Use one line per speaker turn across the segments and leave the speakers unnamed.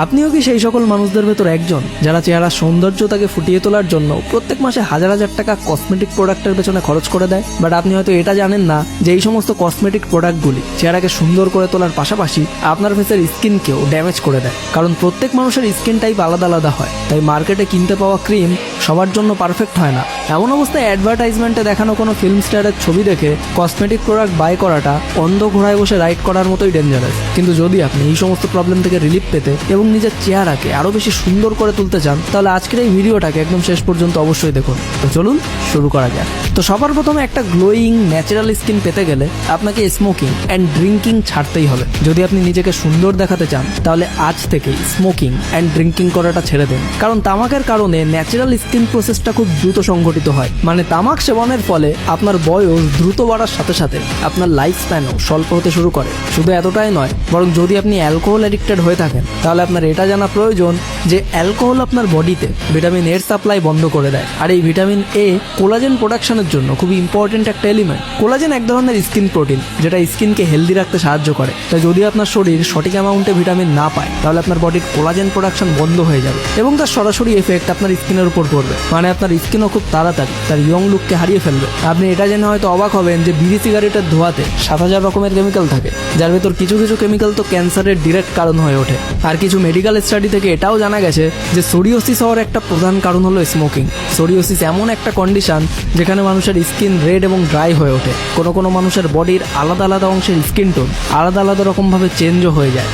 আপনিও কি সেই সকল মানুষদের ভেতর একজন যারা চেহারার সৌন্দর্যতাকে ফুটিয়ে তোলার জন্য প্রত্যেক মাসে হাজার হাজার টাকা কসমেটিক প্রোডাক্টের পেছনে খরচ করে দেয়? বাট আপনি হয়তো এটা জানেন না যে এই সমস্ত কসমেটিক প্রোডাক্টগুলি চেহারাকে সুন্দর করে তোলার পাশাপাশি আপনার ফেসের স্কিনকেও ড্যামেজ করে দেয়। কারণ প্রত্যেক মানুষের স্কিন টাইপ আলাদা আলাদা হয়, তাই মার্কেটে কিনতে পাওয়া ক্রিম সবার জন্য পারফেক্ট হয় না। এমন অবস্থায় অ্যাডভার্টাইজমেন্টে দেখানো কোনো ফিল্ম স্টারের ছবি দেখে কসমেটিক প্রোডাক্ট বাই করাটা অন্ধ ঘোড়ায় বসে রাইড করার মতোই ডেঞ্জারাস। কিন্তু যদি আপনি এই সমস্ত প্রবলেম থেকে রিলিফ পেতে এবং নিজের চেহারাকে আরো বেশি সুন্দর করে তুলতে চান, তাহলে আজকের এই ভিডিওটাকে একদম শেষ পর্যন্ত অবশ্যই দেখুন। তো চলুন শুরু করা যাক। তো সবার প্রথমে একটা গ্লোয়িং ন্যাচারাল স্কিন পেতে গেলে আপনাকে স্মোকিং অ্যান্ড ড্রিঙ্কিং ছাড়তেই হবে। যদি আপনি নিজেকে সুন্দর দেখাতে চান, তাহলে আজ থেকেই স্মোকিং অ্যান্ড ড্রিঙ্কিং করাটা ছেড়ে দেন। কারণ তামাকের কারণে ন্যাচারাল স্কিন প্রসেসটা খুব দ্রুত সংঘটিত হয়। মানে তামাক সেবনের ফলে আপনার বয়স দ্রুত বাড়ার সাথে সাথে আপনার লাইফ স্প্যানও স্বল্প হতে শুরু করে। শুধু এতটাই নয়, বরং যদি আপনি অ্যালকোহল অ্যাডিক্টেড হয়ে থাকেন, তাহলে আপনার এটা জানা প্রয়োজন যে অ্যালকোহল আপনার বডিতে ভিটামিন এর সাপ্লাই বন্ধ করে দেয়। আর এই ভিটামিন এ কোলাজেন প্রোডাকশনের জন্য খুবই ইম্পর্টেন্ট একটা এলিমেন্ট। কোলাজেন এক ধরনের স্কিন প্রোটিন যেটা স্কিনকে হেলদি রাখতে সাহায্য করে। তাই যদি আপনার শরীর সঠিক অ্যামাউন্টে ভিটামিন না পায়, তাহলে আপনার বডির কোলাজেন প্রোডাকশন বন্ধ হয়ে যাবে এবং তার সরাসরি এফেক্ট আপনার স্কিনের উপর পড়বে। মানে আপনার স্কিনও খুব তাড়াতাড়ি তার ইয়ং লুককে হারিয়ে ফেলবে। আপনি এটা জেনে হয়তো অবাক হবেন যে বিড়ি সিগারেটের ধোঁয়াতে ৭,০০০ রকমের কেমিক্যাল থাকে, যার ভেতর কিছু কিছু কেমিক্যাল তো ক্যান্সারের ডিরেক্ট কারণ হয়ে ওঠে। আর কিছু মেডিকেল স্টাডি থেকে এটাও জানা গেছে যে সোরিওসিস হওয়ার একটা প্রধান কারণ হলো স্মোকিং। সোরিওসিস এমন একটা কন্ডিশন যেখানে মানুষের স্কিন রেড এবং ড্রাই হয়ে ওঠে। কোনো মানুষের বডির আলাদা আলাদা অংশের স্কিন টোন আলাদা আলাদা রকমভাবে চেঞ্জও হয়ে যায়।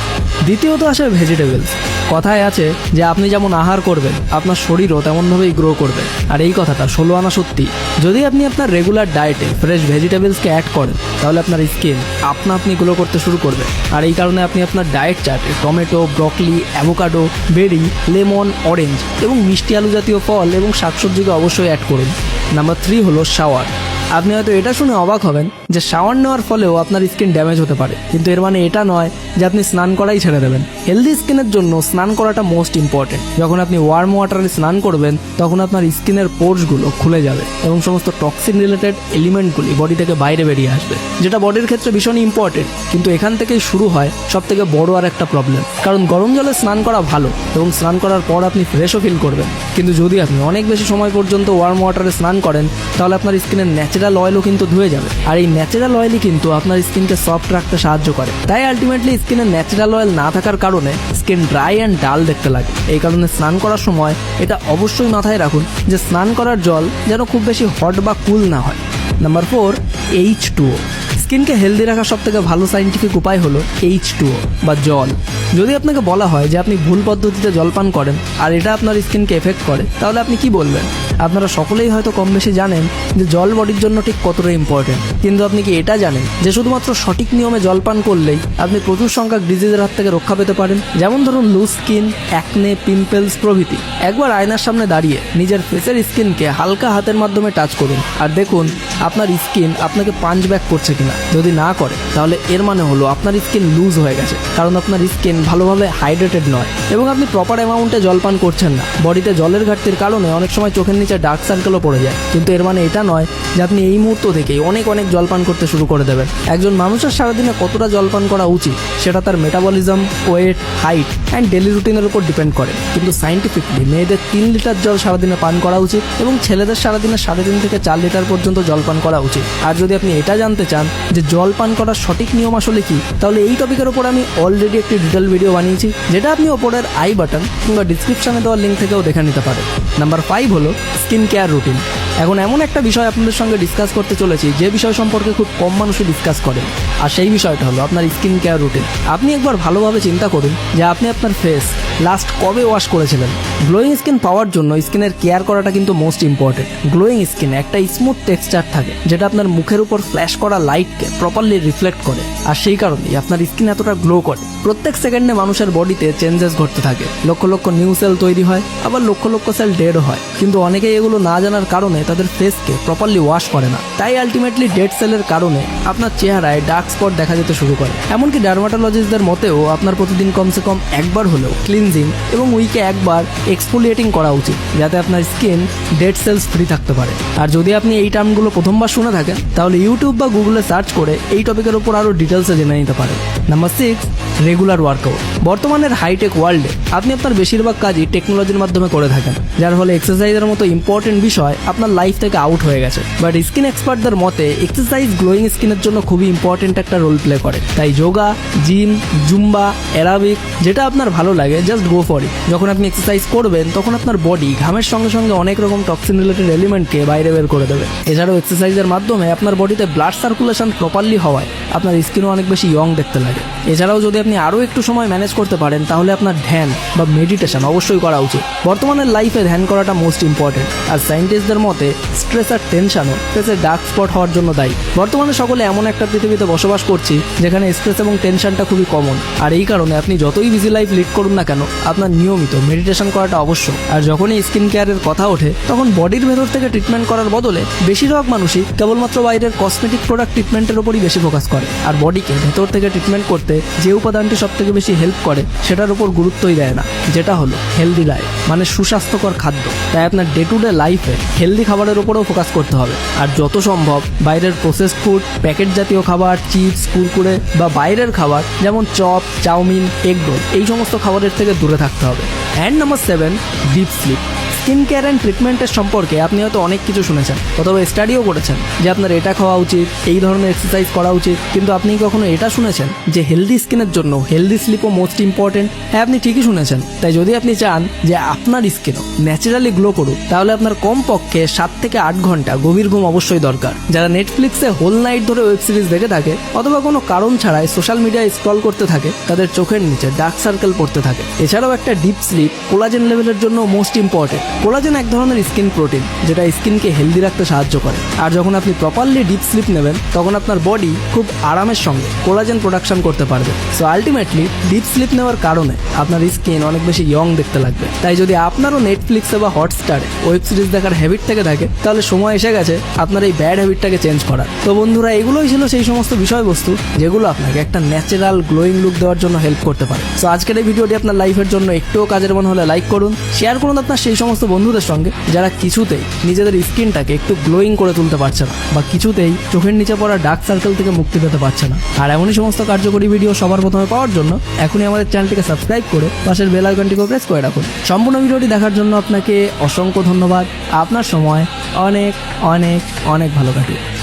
দ্বিতীয়ত আসে ভেজিটেবলস। কথায় আছে যে আপনি যেমন আহার করবেন, আপনার শরীরও তেমনভাবেই গ্রো করবে। আর এই কথাটা ১৬ আনা সত্যি। যদি আপনি আপনার রেগুলার ডায়েটে ফ্রেশ ভেজিটেবলসকে অ্যাড করেন, তাহলে আপনার স্কিন আপনি গ্লো করতে শুরু করবে। আর এই কারণে আপনি আপনার ডায়েট চার্টে টমেটো, ব্রকলি, অ্যাভোকাডো, বেরি, লেমন, অরেঞ্জ এবং মিষ্টি আলু জাতীয় ফল এবং শাকসবজিকে অবশ্যই অ্যাড করুন। নাম্বার 3 হলো শাওয়ার। আপনি হয়তো এটা শুনে অবাক হবেন যে শাওয়ার নেওয়ার ফলেও আপনার স্কিন ড্যামেজ হতে পারে, কিন্তু এর মানে এটা নয় যে আপনি স্নান করাই ছেড়ে দেবেন। হেলদি স্কিনের জন্য স্নান করাটা মোস্ট ইম্পর্টেন্ট। যখন আপনি ওয়ার্ম ওয়াটারে স্নান করবেন, তখন আপনার স্কিনের পোর্সগুলো খুলে যাবে এবং সমস্ত টক্সিন রিলেটেড এলিমেন্টগুলি বডি থেকে বাইরে বেরিয়ে আসবে, যেটা বডির ক্ষেত্রে ভীষণই ইম্পর্টেন্ট। কিন্তু এখান থেকেই শুরু হয় সব থেকে বড় আর একটা প্রবলেম। কারণ গরম জলে স্নান করা ভালো এবং স্নান করার পর আপনি ফ্রেশও ফিল করবেন, কিন্তু যদি আপনি অনেক বেশি সময় পর্যন্ত ওয়ার্ম ওয়াটারে স্নান করেন, তাহলে আপনার স্কিনের ন্যাচারাল অয়েলও কিন্তু ধুয়ে যাবে। আর এই ন্যাচারাল অয়েলই কিন্তু আপনার স্কিনকে সফট রাখতে সাহায্য করে। তাই আলটিমেটলি স্কিনের ন্যাচারাল অয়েল না থাকার কারণে স্কিন ড্রাই অ্যান্ড ডাল দেখতে লাগে। এই কারণে স্নান করার সময় এটা অবশ্যই মাথায় রাখুন যে স্নান করার জল যেন খুব বেশি হট বা কুল না হয়। Number 4, H2O। স্কিনকে হেলদি রাখার সব থেকে ভালো সাইন্টিফিক উপায় হলো H2O বা জল। যদি আপনাকে বলা হয় যে আপনি ভুল পদ্ধতিতে জল পান করেন আর এটা আপনার স্কিনকে এফেক্ট করে, তাহলে আপনি কি বলবেন? আপনারা সকলেই হয়তো কম বেশি জানেন যে জল বডির জন্য ঠিক কতটা ইম্পর্টেন্ট, কিন্তু আপনি কি এটা জানেন যে শুধুমাত্র সঠিক নিয়মে জল পান করলেই আপনি প্রচুর সংখ্যক ডিজিজের হাত থেকে রক্ষা পেতে পারেন? যেমন ধরুন লুজ স্কিন, অ্যাকনে, পিম্পলস প্রভৃতি। একবার আয়নার সামনে দাঁড়িয়ে নিজের ফেসের স্কিনকে হালকা হাতের মাধ্যমে টাচ করুন আর দেখুন আপনার স্কিন আপনাকে পাঞ্চ ব্যাক করছে কিনা। যদি না করে, তাহলে এর মানে হলো আপনার স্কিন লুজ হয়ে গেছে, কারণ আপনার স্কিন ভালোভাবে হাইড্রেটেড নয় এবং আপনি প্রপার অ্যামাউন্টে জল পান করছেন না। বডিতে জলের ঘাটতির কারণে অনেক সময় চোখের নিচে ডার্ক সার্কেলও পড়ে যায়, কিন্তু এর মানে এটা নয় যে আপনি এই মুহূর্ত থেকেই অনেক জল পান করতে শুরু করে দেবেন। একজন মানুষের সারাদিনে কতটা জল পান করা উচিত সেটা তার metabolism, weight, height and daily রুটিনের উপর ডিপেন্ড করে। কিন্তু সাইন্টিফিকলি মেয়েদের 3 লিটার জল সারাদিনে পান করা উচিত এবং ছেলেদের সারাদিনে 3.5 থেকে 4 লিটার পর্যন্ত জল পান করা উচিত। আর যদি আপনি এটা জানতে চান যে জল পান করার সঠিক নিয়ম আসলে কি, তাহলে এই টপিকের উপর আমি অলরেডি একটি ডিটেল ভিডিও বানিয়েছি, যেটা আপনি ওপরের আই বাটন কিংবা ডিসক্রিপশনে দেওয়ার লিঙ্ক থেকেও দেখে নিতে পারেন। নাম্বার 5 হলো স্কিন কেয়ার রুটিন। এখন এমন একটা বিষয় আপনাদের সঙ্গে ডিসকাস করতে চলেছি যে বিষয় সম্পর্কে খুব কম মানুষই ডিসকাস করেন, আর সেই বিষয়টা হলো আপনার স্কিন কেয়ার রুটিন। আপনি একবার ভালোভাবে চিন্তা করুন যে আপনি আপনার ফেস লাস্ট কবে ওয়াশ করেছিলেন। গ্লোয়িং স্কিন পাওয়ার জন্য স্কিনের কেয়ার করাটা কিন্তু মোস্ট ইম্পর্টেন্ট। গ্লোয়িং স্কিনে একটা স্মুথ টেক্সচার থাকে যেটা আপনার মুখের উপর ফ্ল্যাশ করা লাইটকে প্রপারলি রিফ্লেক্ট করে, আর সেই কারণেই আপনার স্কিন এতটা গ্লো করে। প্রত্যেক সেকেন্ডে মানুষের বডিতে চেঞ্জেস ঘটতে থাকে, লক্ষ লক্ষ নিউ সেল তৈরি হয়, আবার লক্ষ লক্ষ সেল ডেডও হয়। কিন্তু অনেকেই এগুলো না জানার কারণে তাদের ফেসকে প্রপারলি ওয়াশ করে না। তাই আলটিমেটলি ডেড সেলের কারণে আপনার চেহারায় ডার্ক স্পট দেখা যেতে শুরু করে। এমনকি ডার্মাটোলজিস্টদের মতেও আপনার প্রতিদিন কমসে কম একবার হলেও ক্লিনজিং ক্লিনজিং এবং উইকে একবার এক্সফোলিয়েটিং করা উচিত, যাতে আপনার স্কিন ডেড সেলস ফ্রি থাকতে পারে। আর যদি আপনি এই টার্মগুলো প্রথমবার শুনে থাকেন, তাহলে ইউটিউব বা গুগলে সার্চ করে এই টপিকের উপর আরও ডিটেলসে জেনে নিতে পারেন। Number 6, regular workout. বর্তমানের হাইটেক ওয়ার্ল্ডে আপনি আপনার বেশিরভাগ কাজই টেকনোলজির মাধ্যমে করে থাকেন, যার ফলে এক্সারসাইজের মতো ইম্পর্টেন্ট বিষয় আপনার লাইফ থেকে আউট হয়ে গেছে। বাট স্কিন এক্সপার্টদের মতে এক্সারসাইজ গ্লোয়িং স্কিনের জন্য খুবই ইম্পর্টেন্ট একটা রোল প্লে করে। তাই যোগা, জিম, জুম্বা, অ্যারাবিক, যেটা আপনার ভালো লাগে জাস্ট গো ফর ইট। যখন আপনি এক্সারসাইজ করবেন তখন আপনার বডি ঘামের সঙ্গে সঙ্গে অনেক রকম টক্সিন রিলেটেড এলিমেন্টকে বাইরে বের করে দেবে। এছাড়াও এক্সারসাইজের মাধ্যমে আপনার বডিতে ব্লাড সার্কুলেশন প্রপারলি হওয়ায় আপনার স্কিনও অনেক বেশি ইয়ং দেখতে লাগে। এছাড়াও যদি আপনি আরও একটু সময় ম্যানেজ করতে পারেন, তাহলে আপনার ধ্যান বা মেডিটেশন অবশ্যই করা উচিত। বর্তমানের লাইফে ধ্যান করাটা মোস্ট ইম্পর্টেন্ট। আর সায়েন্টিস্টদের মতে স্ট্রেস আর টেনশনও ফেসের ডার্ক স্পট হওয়ার জন্য দায়ী। বর্তমানে সকলে এমন একটা পৃথিবীতে বসবাস করছি যেখানে স্ট্রেস এবং টেনশনটা খুবই কমন। আর এই কারণে আপনি যতই বিজি লাইফ লিড করুন না কেন, আপনার নিয়মিত মেডিটেশন করাটা অবশ্যক। আর যখনই স্কিন কেয়ারের কথা ওঠে, তখন বডির ভেতর থেকে ট্রিটমেন্ট করার বদলে বেশিরভাগ মানুষই কেবলমাত্র বাইরের কসমেটিক প্রোডাক্ট ট্রিটমেন্টের উপরই বেশি ফোকাস করে। আর বডিকে ভেতর থেকে ট্রিটমেন্ট করতে যে উপাদানটি সব থেকে বেশি হেল্প করে সেটার উপর গুরুত্বই দেয় না, যেটা হলো হেলদি ডায়েট, মানে সুস্বাস্থ্যকর খাদ্য। তাই আপনার ডে টু ডে লাইফে হেলদি খাবারের উপরেও ফোকাস করতে হবে। আর যত সম্ভব বাইরের প্রসেসড ফুড, প্যাকেট জাতীয় খাবার, চিপস, কুরকুরে বা বাইরের খাবার যেমন চপ, চাউমিন, এগ রোল, এই সমস্ত খাবারের থেকে দূরে থাকতে হবে। And number 7, deep sleep. Skin care and ট্রিটমেন্টের সম্পর্কে আপনি হয়তো অনেক কিছু শুনেছেন অথবা স্টাডিও করেছেন যে আপনার এটা খাওয়া উচিত, এই ধরনের এক্সারসাইজ করা উচিত, কিন্তু আপনি কখনো এটা শুনেছেন যে হেলদি স্কিনের জন্য হেলদি স্লিপও মোস্ট ইম্পর্টেন্ট? হ্যাঁ, আপনি ঠিকই শুনেছেন। তাই যদি আপনি চান যে আপনার স্কিনও ন্যাচারালি গ্লো করুক, তাহলে আপনার কমপক্ষে 7 থেকে 8 ঘন্টা গভীর ঘুম অবশ্যই দরকার। যারা নেটফ্লিক্সে হোল নাইট ধরে ওয়েব সিরিজ দেখে থাকে অথবা কোনো কারণ ছাড়াই সোশ্যাল মিডিয়ায় স্ক্রল করতে থাকে, তাদের চোখের নিচে ডার্ক সার্কেল পড়তে থাকে। এছাড়াও একটা ডিপ স্লিপ কোলাজেন লেভেলের জন্য মোস্ট ইম্পর্টেন্ট। কোলাজেন এক ধরনের স্কিন প্রোটিন যেটা স্কিনকে হেলদি রাখতে সাহায্য করে। আর যখন আপনি প্রপারলি ডিপ স্লিপ নেবেন, তখন আপনার বডি খুব আরামের সঙ্গে কোলাজেন প্রোডাকশন করতে পারবে। সো আলটিমেটলি ডিপ স্লিপ নেওয়ার কারণে আপনার স্কিন অনেক বেশি ইয়ং দেখতে লাগবে। তাই যদি আপনারও নেটফ্লিক্সে বা হটস্টারে ওয়েব সিরিজ দেখার হ্যাবিট থেকে থাকে, তাহলে সময় এসে গেছে আপনার এই ব্যাড হ্যাবিটটাকে চেঞ্জ করার। তো বন্ধুরা, এগুলোই ছিল সেই সমস্ত বিষয়বস্তু যেগুলো আপনাকে একটা ন্যাচারাল গ্লোয়িং লুক দেওয়ার জন্য হেল্প করতে পারে। সো আজকের এই ভিডিওটি আপনার লাইফের জন্য একটুও কাজের মনে হলে লাইক করুন, শেয়ার করুন আপনার সেই সমস্ত বন্ধুদের সঙ্গে যারা কিছুতেই নিজেদের স্কিনটাকে একটু গ্লোয়িং করে তুলতে পারছে না বা কিছুতেই চোখের নিচে পড়া ডার্ক সার্কেল থেকে মুক্তি পেতে পারছে না। আর এমনই সমস্ত কার্যকরী ভিডিও সবার প্রথমে পাওয়ার জন্য এখনই আমাদের চ্যানেলটিকে সাবস্ক্রাইব করে পাশের বেল আইকনটিকে প্রেস করে রাখুন। সম্পূর্ণ ভিডিওটি দেখার জন্য আপনাকে অসংখ্য ধন্যবাদ। আপনার সময় অনেক অনেক অনেক ভালো কাটুক।